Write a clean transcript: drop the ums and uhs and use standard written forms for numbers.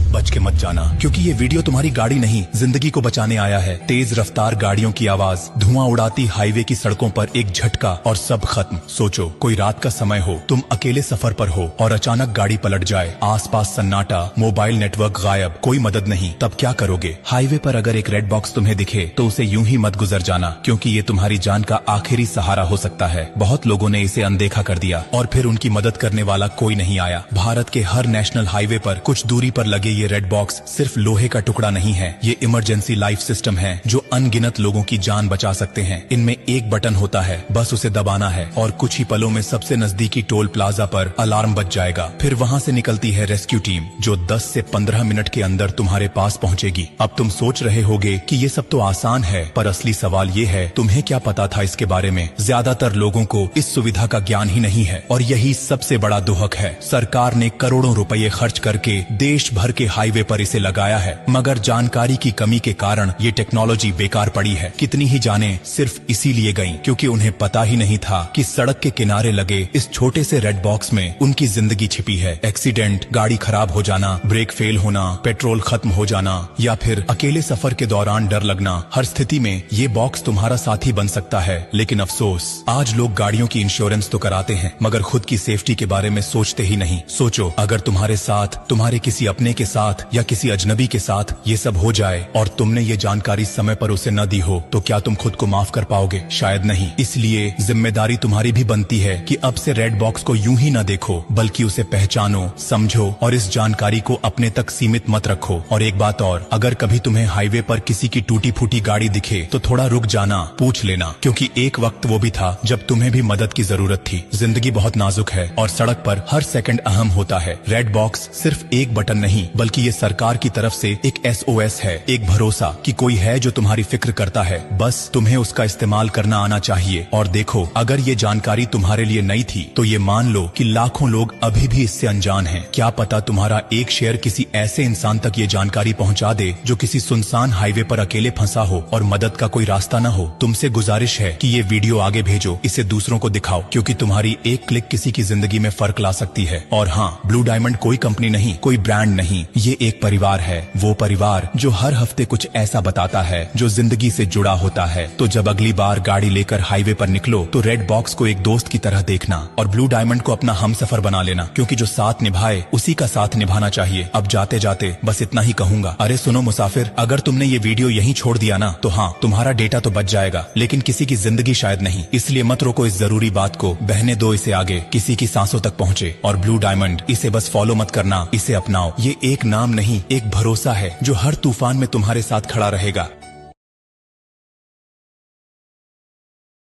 बच के मत जाना, क्योंकि ये वीडियो तुम्हारी गाड़ी नहीं जिंदगी को बचाने आया है। तेज रफ्तार गाड़ियों की आवाज, धुआं उड़ाती हाईवे की सड़कों पर एक झटका और सब खत्म। सोचो कोई रात का समय हो, तुम अकेले सफर पर हो और अचानक गाड़ी पलट जाए, आसपास सन्नाटा, मोबाइल नेटवर्क गायब, कोई मदद नहीं, तब क्या करोगे? हाईवे पर अगर एक रेड बॉक्स तुम्हें दिखे तो उसे यूं ही मत गुजर जाना, क्योंकि ये तुम्हारी जान का आखिरी सहारा हो सकता है। बहुत लोगों ने इसे अनदेखा कर दिया और फिर उनकी मदद करने वाला कोई नहीं आया। भारत के हर नेशनल हाईवे पर कुछ दूरी पर लगे ये रेड बॉक्स सिर्फ लोहे का टुकड़ा नहीं है, ये इमरजेंसी लाइफ सिस्टम है जो अनगिनत लोगों की जान बचा सकते हैं। इनमें एक बटन होता है, बस उसे दबाना है और कुछ ही पलों में सबसे नजदीकी टोल प्लाजा पर अलार्म बज जाएगा। फिर वहाँ से निकलती है रेस्क्यू टीम जो 10 से 15 मिनट के अंदर तुम्हारे पास पहुँचेगी। अब तुम सोच रहे होगे कि ये सब तो आसान है, पर असली सवाल ये है तुम्हें क्या पता था इसके बारे में? ज्यादातर लोगों को इस सुविधा का ज्ञान ही नहीं है और यही सबसे बड़ा दुहक है। सरकार ने करोड़ों रुपए खर्च करके देश भर के हाईवे पर इसे लगाया है, मगर जानकारी की कमी के कारण ये टेक्नोलॉजी बेकार पड़ी है। कितनी ही जानें सिर्फ इसीलिए गईं क्योंकि उन्हें पता ही नहीं था कि सड़क के किनारे लगे इस छोटे से रेड बॉक्स में उनकी जिंदगी छिपी है। एक्सीडेंट, गाड़ी खराब हो जाना, ब्रेक फेल होना, पेट्रोल खत्म हो जाना या फिर अकेले सफर के दौरान डर लगना, हर स्थिति में ये बॉक्स तुम्हारा साथी बन सकता है। लेकिन अफसोस, आज लोग गाड़ियों की इंश्योरेंस तो कराते हैं मगर खुद की सेफ्टी के बारे में सोचते ही नहीं। सोचो अगर तुम्हारे साथ, तुम्हारे किसी अपने के साथ या किसी अजनबी के साथ ये सब हो जाए और तुमने ये जानकारी समय पर उसे न दी हो तो क्या तुम खुद को माफ कर पाओगे? शायद नहीं। इसलिए जिम्मेदारी तुम्हारी भी बनती है कि अब से रेड बॉक्स को यूं ही न देखो, बल्कि उसे पहचानो, समझो और इस जानकारी को अपने तक सीमित मत रखो। और एक बात और, अगर कभी तुम्हें हाईवे पर किसी की टूटी फूटी गाड़ी दिखे तो थोड़ा रुक जाना, पूछ लेना, क्योंकि एक वक्त वो भी था जब तुम्हें भी मदद की जरूरत थी। जिंदगी बहुत नाजुक है और सड़क पर हर सेकंड अहम होता है। रेड बॉक्स सिर्फ एक बटन नहीं बल्कि ये सरकार की तरफ से एक SOS है, एक भरोसा कि कोई है जो तुम्हारी फिक्र करता है। बस तुम्हें उसका इस्तेमाल करना आना चाहिए। और देखो, अगर ये जानकारी तुम्हारे लिए नई थी तो ये मान लो कि लाखों लोग अभी भी इससे अनजान हैं। क्या पता तुम्हारा एक शेयर किसी ऐसे इंसान तक ये जानकारी पहुंचा दे जो किसी सुनसान हाईवे पर अकेले फंसा हो और मदद का कोई रास्ता न हो। तुमसे गुजारिश है कि ये वीडियो आगे भेजो, इसे दूसरों को दिखाओ, क्योंकि तुम्हारी एक क्लिक किसी की जिंदगी में फर्क ला सकती है। और हाँ, ब्लू डायमंड कोई कंपनी नहीं, कोई ब्रांड नहीं, ये एक परिवार है। वो परिवार जो हर हफ्ते कुछ ऐसा बताता है जो जिंदगी से जुड़ा होता है। तो जब अगली बार गाड़ी लेकर हाईवे पर निकलो तो रेड बॉक्स को एक दोस्त की तरह देखना और ब्लू डायमंड को अपना हमसफर बना लेना, क्योंकि जो साथ निभाए उसी का साथ निभाना चाहिए। अब जाते जाते बस इतना ही कहूंगा, अरे सुनो मुसाफिर, अगर तुमने ये वीडियो यहीं छोड़ दिया ना तो हाँ, तुम्हारा डेटा तो बच जाएगा लेकिन किसी की जिंदगी शायद नहीं। इसलिए मत रोको इस जरूरी बात को, बहने दो इसे आगे, किसी की सांसों तक पहुँचे। और ब्लू डायमंड, इसे बस फॉलो मत करना, इसे अपनाओ। ये एक नाम नहीं, एक भरोसा है जो हर तूफान में तुम्हारे साथ खड़ा रहेगा।